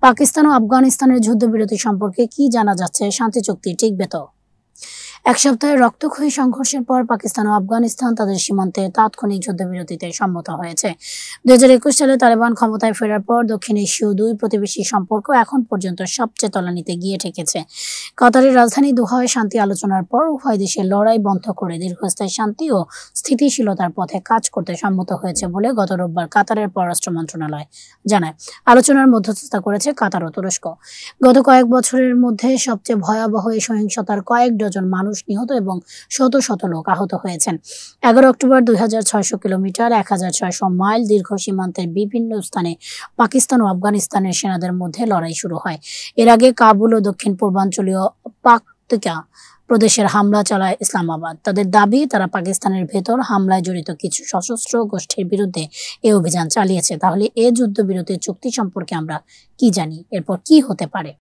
পাকিস্তান ও আফগানিস্তানের যুদ্ধবিরতি সম্পর্কে কি জানা যাচ্ছে? শান্তি চুক্তি টিকবে তো? এক সপ্তাহের রক্তক্ষয়ী সংঘর্ষের পর পাকিস্তান ও আফগানিস্তান তাদের সীমান্তে তাৎক্ষণিক যুদ্ধবিরতিতে সম্মত হয়েছে। ২০২১ সালে তালেবান ক্ষমতায় ফেরার পর দক্ষিণ এশীয় দুই প্রতিবেশী সম্পর্ক এখন পর্যন্ত সবচেয়ে তলানিতে গিয়ে ঠেকেছে। কাতারের রাজধানী দোহায় শান্তি আলোচনার পর উভয় দেশের লড়াই বন্ধ করে দীর্ঘস্থায়ী শান্তি ও স্থিতিশীলতার পথে কাজ করতে সম্মত হয়েছে বলে গত রোববার কাতারের পররাষ্ট্র মন্ত্রণালয় জানায়। আলোচনার মধ্যস্থতা করেছে কাতার ও তুরস্ক। গত কয়েক বছরের মধ্যে সবচেয়ে ভয়াবহ এই সহিংসতার কয়েক ডজন মানুষ নিহত এবং শত শত লোক আহত হয়েছেন। ১১ অক্টোবর ২৬০০ কিলোমিটার ১৬০০ মাইল দীর্ঘ সীমান্তের বিভিন্ন স্থানে পাকিস্তান ও আফগানিস্তানের সেনাদের মধ্যে লড়াই শুরু হয়। এর আগে কাবুল ও দক্ষিণ পূর্বাঞ্চলীয় পাকতিকা প্রদেশের হামলা চালায় ইসলামাবাদ। তাদের দাবি, তারা পাকিস্তানের ভেতর হামলায় জড়িত কিছু সশস্ত্র গোষ্ঠীর বিরুদ্ধে এ অভিযান চালিয়েছে। তাহলে এ যুদ্ধবিরতি চুক্তি সম্পর্কে আমরা কি জানি? এরপর কি হতে পারে?